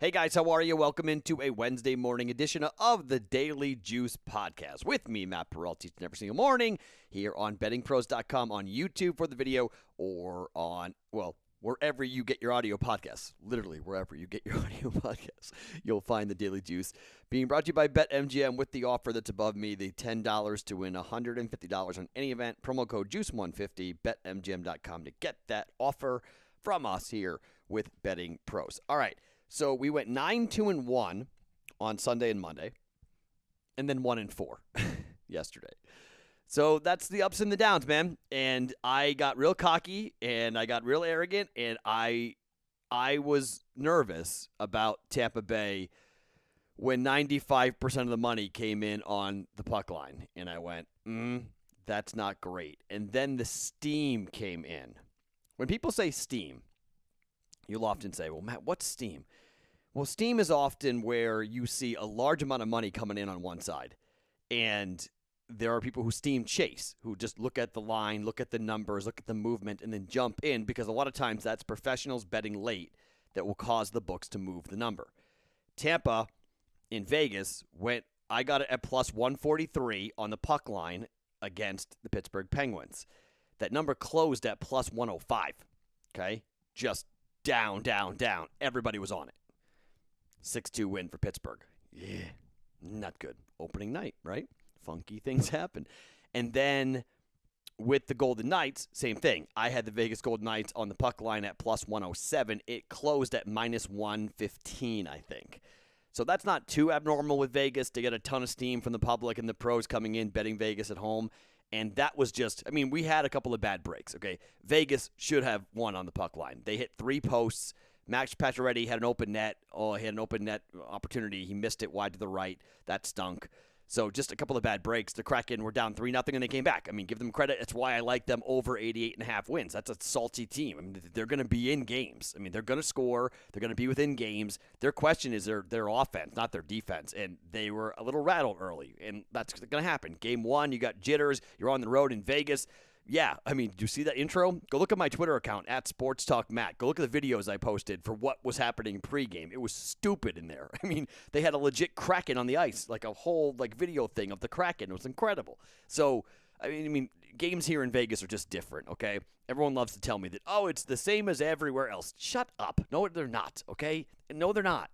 Hey guys, how are you? Welcome into a Wednesday morning edition of the Daily Juice Podcast with me, Matt Perrault, each and every single morning here on BettingPros.com, on YouTube for the video, or on, wherever you get your audio podcasts. Literally, wherever you get your audio podcasts, you'll find the Daily Juice. Being brought to you by BetMGM with the offer that's above me, the $10 to win $150 on any event. Promo code JUICE150, BetMGM.com to get that offer from us here with Betting Pros. All right. So we went 9-2-1 on Sunday and Monday, and then 1-4 yesterday. So that's the ups and the downs, man. And I got real cocky, and I got real arrogant, and I was nervous about Tampa Bay when 95% of the money came in on the puck line. And I went, that's not great. And then the steam came in. When people say steam, you'll often say, well, Matt, what's steam? Well, steam is often where you see a large amount of money coming in on one side, and there are people who steam chase, who just look at the line, look at the numbers, look at the movement, and then jump in, because a lot of times that's professionals betting late that will cause the books to move the number. Tampa in Vegas I got it at plus 143 on the puck line against the Pittsburgh Penguins. That number closed at plus 105, okay? Just down, down, down. Everybody was on it. 6-2 win for Pittsburgh. Yeah, not good. Opening night, right? Funky things happen. And then with the Golden Knights, same thing. I had the Vegas Golden Knights on the puck line at plus 107. It closed at minus 115, I think. So that's not too abnormal with Vegas. They get a ton of steam from the public and the pros coming in, betting Vegas at home. And that was just, we had a couple of bad breaks, okay? Vegas should have won on the puck line. They hit 3 posts. Max Pacioretty had an open net. He had an open net opportunity. He missed it wide to the right. That stunk. So just a couple of bad breaks. The Kraken were down 3-0, and they came back. Give them credit. That's why I like them over 88.5 wins. That's a salty team. They're going to be in games. They're going to score. They're going to be within games. Their question is their offense, not their defense. And they were a little rattled early, and that's going to happen. Game 1, you got jitters. You're on the road in Vegas. Yeah, do you see that intro? Go look at my Twitter account, @SportsTalkMatt. Go look at the videos I posted for what was happening pregame. It was stupid in there. They had a legit Kraken on the ice, like a whole video thing of the Kraken. It was incredible. So, games here in Vegas are just different, okay? Everyone loves to tell me that, it's the same as everywhere else. Shut up. No, they're not, okay? No, they're not.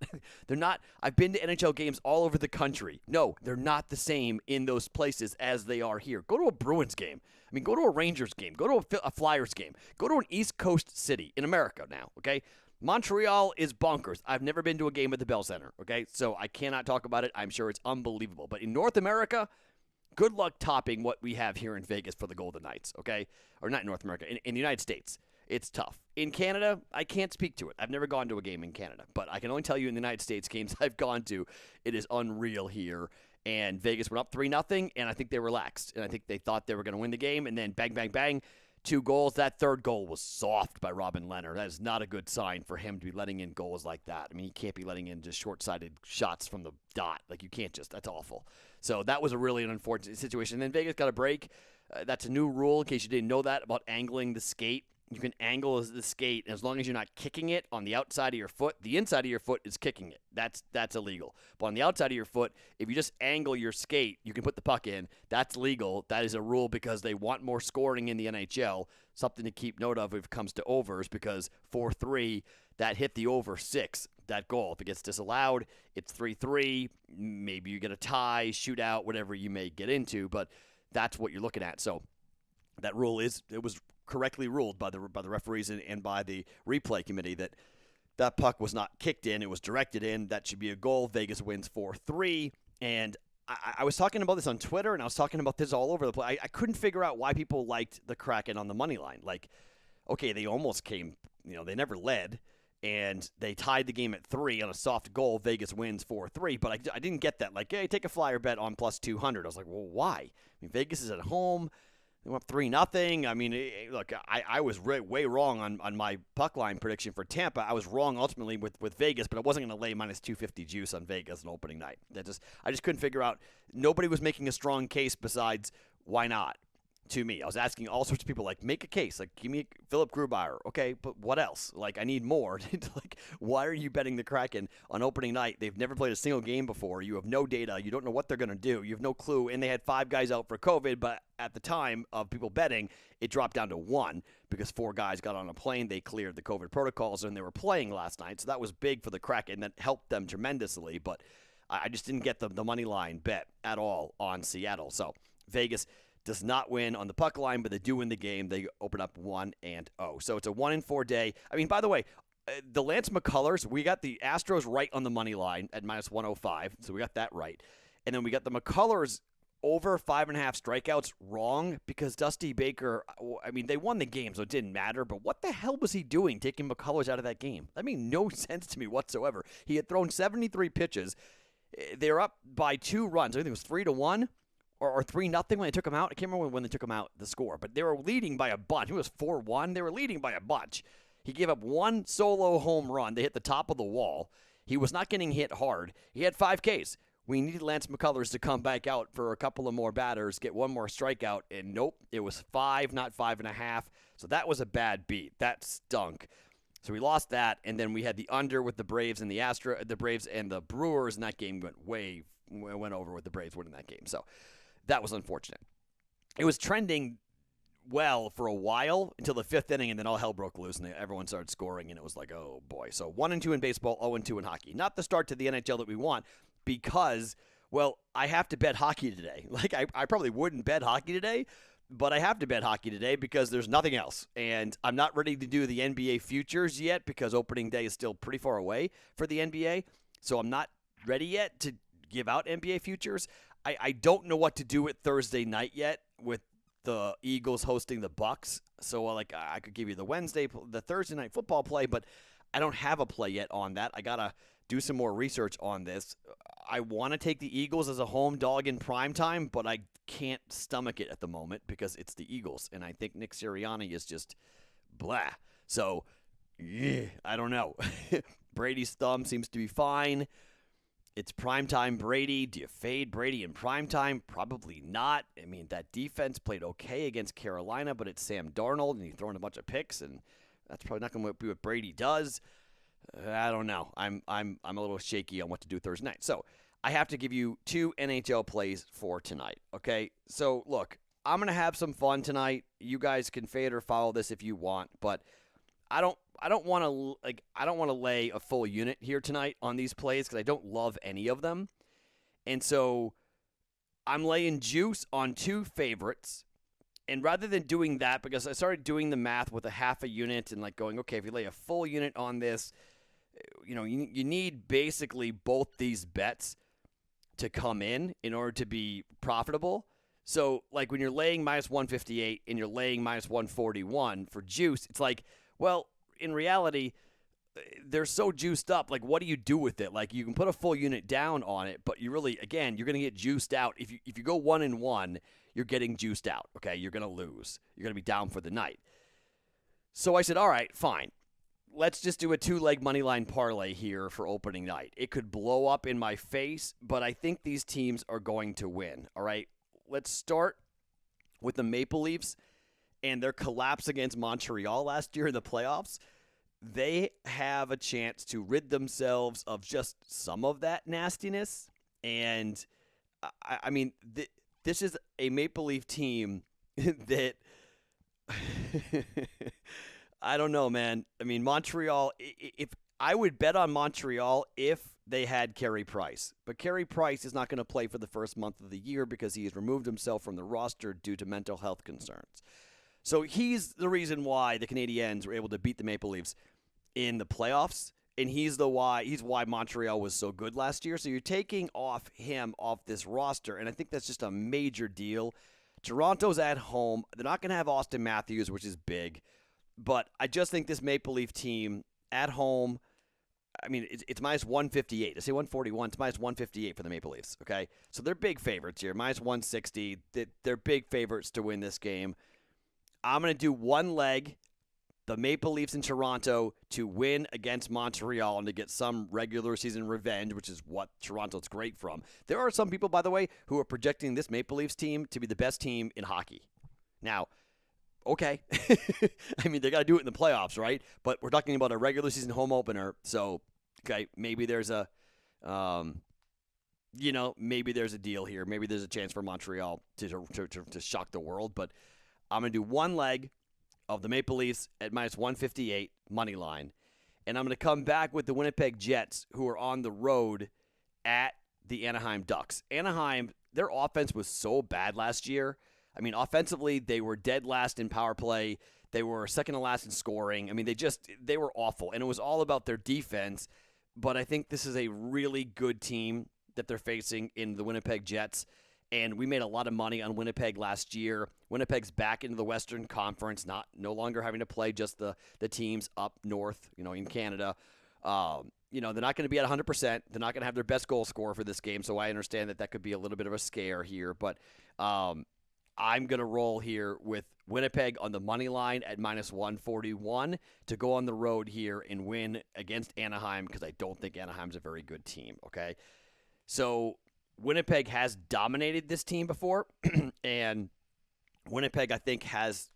They're not. I've been to NHL games all over the country. No, they're not the same in those places as they are here. Go to a Bruins game. Go to a Rangers game. Go to a Flyers game. Go to an East Coast city in America now, okay? Montreal is bonkers. I've never been to a game at the Bell Center, okay? So I cannot talk about it. I'm sure it's unbelievable. But in North America, good luck topping what we have here in Vegas for the Golden Knights, okay? Or not in North America. In the United States, it's tough. In Canada, I can't speak to it. I've never gone to a game in Canada. But I can only tell you in the United States, games I've gone to, it is unreal here. And Vegas went up 3-0, and I think they relaxed. And I think they thought they were going to win the game, and then bang, bang, bang, 2 goals. That third goal was soft by Robin Lehner. That is not a good sign for him to be letting in goals like that. He can't be letting in just short-sighted shots from the dot. You can't just. That's awful. So that was a really unfortunate situation. And then Vegas got a break. That's a new rule, in case you didn't know that, about angling the skate. You can angle the skate, and as long as you're not kicking it on the outside of your foot, the inside of your foot is kicking it. That's illegal. But on the outside of your foot, if you just angle your skate, you can put the puck in. That's legal. That is a rule because they want more scoring in the NHL. Something to keep note of if it comes to overs, because 4-3, that hit the over 6, that goal. If it gets disallowed, it's 3-3. Maybe you get a tie, shootout, whatever you may get into, but that's what you're looking at. So that rule it was correctly ruled by the referees and by the replay committee that puck was not kicked in. It was directed in. That should be a goal. Vegas wins 4-3. And I was talking about this on Twitter, and I was talking about this all over the place. I couldn't figure out why people liked the Kraken on the money line. Okay, they almost came, they never led, and they tied the game at 3 on a soft goal. Vegas wins 4-3, but I didn't get that. Hey, take a flyer bet on plus 200. I was like, well, why? Vegas is at home. They went up 3-0. Look, I was way wrong on my puck line prediction for Tampa. I was wrong ultimately with Vegas, but I wasn't going to lay minus 250 juice on Vegas on opening night. I just couldn't figure out. Nobody was making a strong case besides why not. to me. I was asking all sorts of people, like, make a case. Like, give me Philip Grubauer. Okay, but what else? Like, I need more. Like, why are you betting the Kraken on opening night? They've never played a single game before. You have no data. You don't know what they're going to do. You have no clue. And they had 5 guys out for COVID, but at the time of people betting, it dropped down to 1 because 4 guys got on a plane. They cleared the COVID protocols, and they were playing last night. So that was big for the Kraken. That helped them tremendously, but I just didn't get the money line bet at all on Seattle. So Vegas does not win on the puck line, but they do win the game. They open up 1-0. So it's a 1-4 day. I mean, by the way, the Lance McCullers, we got the Astros right on the money line at minus 105, so we got that right. And then we got the McCullers over 5.5 strikeouts wrong because Dusty Baker, I mean, they won the game, so it didn't matter, but what the hell was he doing taking McCullers out of that game? That made no sense to me whatsoever. He had thrown 73 pitches. They were up by 2 runs. I think it was 3-1. Or 3-0 when they took him out. I can't remember when they took him out, the score. But they were leading by a bunch. It was 4-1. They were leading by a bunch. He gave up 1 solo home run. They hit the top of the wall. He was not getting hit hard. He had 5 Ks. We needed Lance McCullers to come back out for a couple of more batters, get 1 more strikeout, and nope, it was 5, not 5.5. So that was a bad beat. That stunk. So we lost that, and then we had the under with the Braves and the Braves and the Brewers, and that game went over with the Braves winning that game. So that was unfortunate. It was trending well for a while until the 5th inning, and then all hell broke loose, and everyone started scoring, and it was like, oh, boy. So 1-2 in baseball, 0-2 in hockey. Not the start to the NHL that we want because, well, I have to bet hockey today. Like, I probably wouldn't bet hockey today, but I have to bet hockey today because there's nothing else. And I'm not ready to do the NBA futures yet because opening day is still pretty far away for the NBA. So I'm not ready yet to give out NBA futures. I don't know what to do with Thursday night yet with the Eagles hosting the Bucks. So like I could give you the Thursday night football play, but I don't have a play yet on that. I got to do some more research on this. I want to take the Eagles as a home dog in primetime, but I can't stomach it at the moment because it's the Eagles. And I think Nick Sirianni is just blah. So, yeah, I don't know. Brady's thumb seems to be fine. It's primetime Brady. Do you fade Brady in primetime? Probably not. I mean, that defense played okay against Carolina, but it's Sam Darnold, and he's throwing a bunch of picks, and that's probably not going to be what Brady does. I don't know. I'm a little shaky on what to do Thursday night. So I have to give you 2 NHL plays for tonight. Okay. So look, I'm going to have some fun tonight. You guys can fade or follow this if you want, but I don't want to lay a full unit here tonight on these plays because I don't love any of them. And so I'm laying juice on 2 favorites. And rather than doing that, because I started doing the math with a half a unit and like going, okay, if you lay a full unit on this, you need basically both these bets to come in order to be profitable. So like when you're laying minus 158 and you're laying minus 141 for juice, it's like, well, in reality, they're so juiced up. Like, what do you do with it? Like, you can put a full unit down on it, but you really, again, you're going to get juiced out. If you go 1-1, you're getting juiced out, okay? You're going to lose. You're going to be down for the night. So I said, all right, fine. Let's just do a 2-leg moneyline parlay here for opening night. It could blow up in my face, but I think these teams are going to win, all right? Let's start with the Maple Leafs and their collapse against Montreal last year in the playoffs. They have a chance to rid themselves of just some of that nastiness. And, I mean, this is a Maple Leaf team that I don't know, man. I mean, Montreal, if I would bet on Montreal if they had Carey Price. But Carey Price is not going to play for the first month of the year because he has removed himself from the roster due to mental health concerns. So he's the reason why the Canadiens were able to beat the Maple Leafs in the playoffs, and he's why Montreal was so good last year. So you're taking him off this roster, and I think that's just a major deal. Toronto's at home. They're not going to have Austin Matthews, which is big, but I just think this Maple Leaf team at home, I mean, it's minus 158. I say 141. It's minus 158 for the Maple Leafs, okay? So they're big favorites here, minus 160. They're big favorites to win this game. I'm going to do 1 leg, the Maple Leafs in Toronto, to win against Montreal and to get some regular season revenge, which is what Toronto's great from. There are some people, by the way, who are projecting this Maple Leafs team to be the best team in hockey. Now, okay. I mean, they got to do it in the playoffs, right? But we're talking about a regular season home opener. So, okay, maybe there's a, maybe there's a deal here. Maybe there's a chance for Montreal to shock the world. But I'm going to do one leg of the Maple Leafs at minus 158 money line. And I'm going to come back with the Winnipeg Jets, who are on the road at the Anaheim Ducks. Anaheim, their offense was so bad last year. I mean, offensively, they were dead last in power play. They were second to last in scoring. I mean, they were awful. And it was all about their defense. But I think this is a really good team that they're facing in the Winnipeg Jets. And we made a lot of money on Winnipeg last year. Winnipeg's back into the Western Conference, no longer having to play just the teams up north, in Canada. They're not going to be at 100%. They're not going to have their best goal scorer for this game, so I understand that could be a little bit of a scare here. But I'm going to roll here with Winnipeg on the money line at minus 141 to go on the road here and win against Anaheim because I don't think Anaheim's a very good team, okay? So Winnipeg has dominated this team before, and Winnipeg, I think,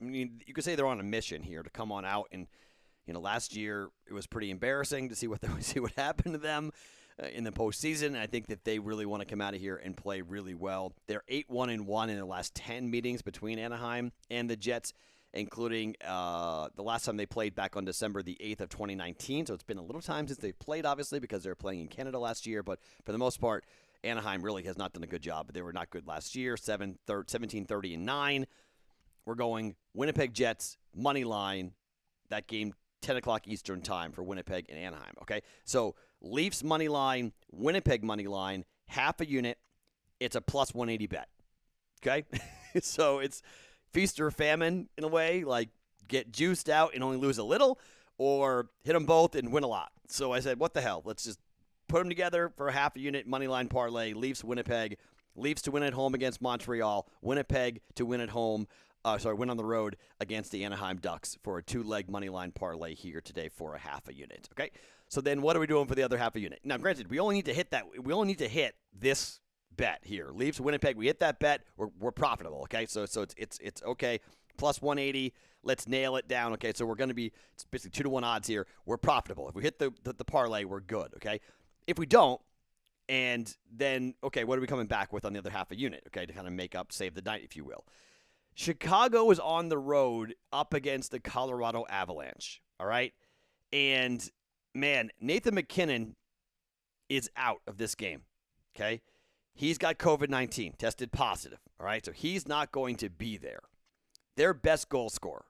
you could say they're on a mission here to come on out. And, last year it was pretty embarrassing to see what happened to them in the postseason. And I think that they really want to come out of here and play really well. They're 8-1-1 in the last 10 meetings between Anaheim and the Jets, including the last time they played back on December the 8th of 2019. So it's been a little time since they played, obviously, because they were playing in Canada last year. But for the most part, Anaheim really has not done a good job. They were not good last year, 17-30-9. We're going Winnipeg Jets, money line. That game, 10 o'clock Eastern time for Winnipeg and Anaheim, okay? So Leafs money line, Winnipeg money line, half a unit. It's a plus 180 bet, okay? So it's feast or famine in a way, like get juiced out and only lose a little, or hit them both and win a lot. So I said, what the hell? Let's just put them together for a half a unit money line parlay. Leafs, Winnipeg. Leafs to win at home against Montreal. Winnipeg to win at home. Win on the road against the Anaheim Ducks for a 2-leg money line parlay here today for a half a unit. Okay. So then, what are we doing for the other half a unit? Now, granted, we only need to hit that. We only need to hit this bet here. Leafs, Winnipeg. We hit that bet. We're profitable. Okay. So it's okay. Plus 180. Let's nail it down. Okay. So it's basically 2-1 odds here. We're profitable. If we hit the parlay, we're good. Okay. If we don't, and then, okay, what are we coming back with on the other half a unit, okay, to kind of make up, save the night, if you will. Chicago is on the road up against the Colorado Avalanche, all right? And, man, Nathan McKinnon is out of this game, okay? He's got COVID-19, tested positive, all right? So he's not going to be there. Their best goal scorer.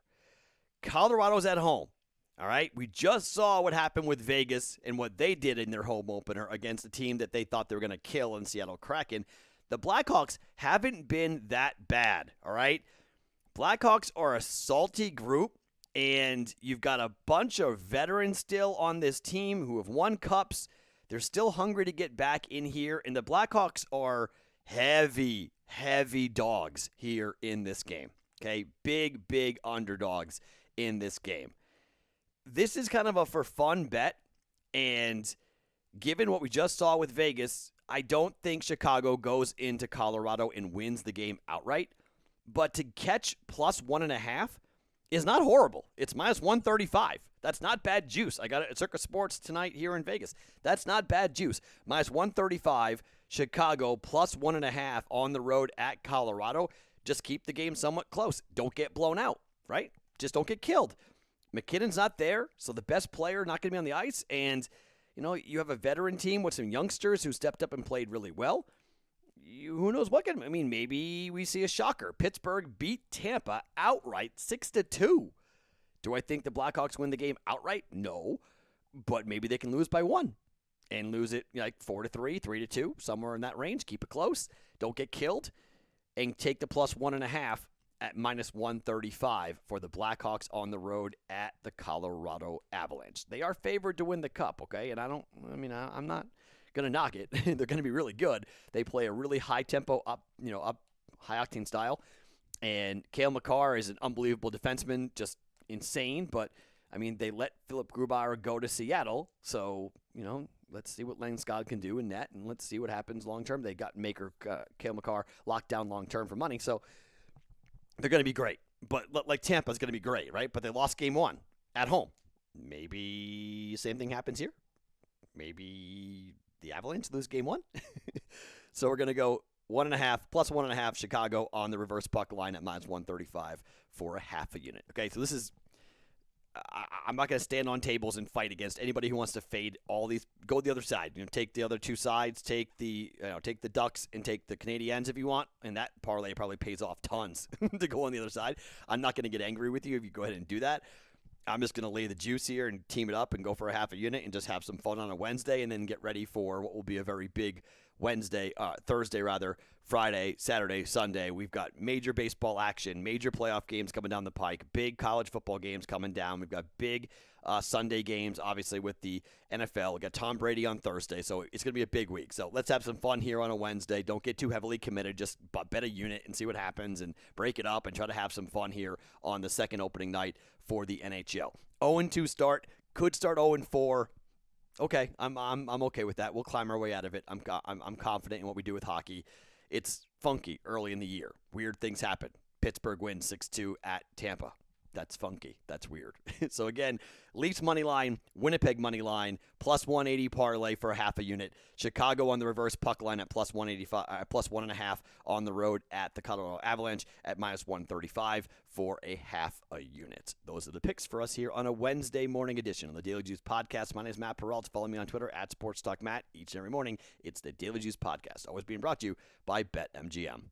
Colorado's at home. All right, we just saw what happened with Vegas and what they did in their home opener against a team that they thought they were going to kill in Seattle Kraken. The Blackhawks haven't been that bad, all right? Blackhawks are a salty group, and you've got a bunch of veterans still on this team who have won cups. They're still hungry to get back in here, and the Blackhawks are heavy, heavy dogs here in this game, okay? Big, big underdogs in this game. This is kind of a for fun bet, and given what we just saw with Vegas, I don't think Chicago goes into Colorado and wins the game outright. But to catch plus 1.5 is not horrible. It's minus 135. That's not bad juice. I got it at Circus Sports tonight here in Vegas. That's not bad juice. Minus 135, Chicago plus 1.5 on the road at Colorado. Just keep the game somewhat close. Don't get blown out, right? Just don't get killed. McKinnon's not there, so the best player not going to be on the ice. And, you have a veteran team with some youngsters who stepped up and played really well. Who knows what can, maybe we see a shocker. Pittsburgh beat Tampa outright 6-2. Do I think the Blackhawks win the game outright? No. But maybe they can lose by 1 and lose it like 4-3, 3-2, somewhere in that range. Keep it close. Don't get killed. And take the plus 1.5 at minus 135 for the Blackhawks on the road at the Colorado Avalanche. They are favored to win the cup, okay? And I'm not going to knock it. They're going to be really good. They play a really high-tempo, up high-octane style. And Cale Makar is an unbelievable defenseman, just insane. But, they let Philip Grubauer go to Seattle. So, let's see what Langskog can do in net, and let's see what happens long-term. They got Cale Makar locked down long-term for money. So, they're going to be great. But like Tampa's going to be great, right? But they lost game one at home. Maybe same thing happens here. Maybe the Avalanche lose game one. So we're going to go 1.5 plus 1.5 Chicago on the reverse puck line at -135 for a half a unit. Okay, so this is. I'm not going to stand on tables and fight against anybody who wants to fade all these. Go the other side. Take the other two sides. Take the Ducks and take the Canadiens if you want, and that parlay probably pays off tons to go on the other side. I'm not going to get angry with you if you go ahead and do that. I'm just going to lay the juice here and team it up and go for a half a unit and just have some fun on a Wednesday and then get ready for what will be a very big Thursday, Friday, Saturday, Sunday. We've got major baseball action, major playoff games coming down the pike, big college football games coming down. We've got big Sunday games, obviously, with the NFL. We got Tom Brady on Thursday, so it's going to be a big week. So let's have some fun here on a Wednesday. Don't get too heavily committed. Just bet a unit and see what happens and break it up and try to have some fun here on the second opening night for the NHL. 0-2 start, could start 0-4. Okay, I'm okay with that. We'll climb our way out of it. I'm confident in what we do with hockey. It's funky early in the year. Weird things happen. Pittsburgh wins 6-2 at Tampa. That's funky. That's weird. So again, Leafs money line, Winnipeg money line, plus 180 parlay for a half a unit. Chicago on the reverse puck line at plus 185, plus 1.5 on the road at the Colorado Avalanche at -135 for a half a unit. Those are the picks for us here on a Wednesday morning edition of the Daily Juice Podcast. My name is Matt Perrault. Follow me on Twitter at SportsTalkMatt. Each and every morning, it's the Daily Juice Podcast, always being brought to you by BetMGM.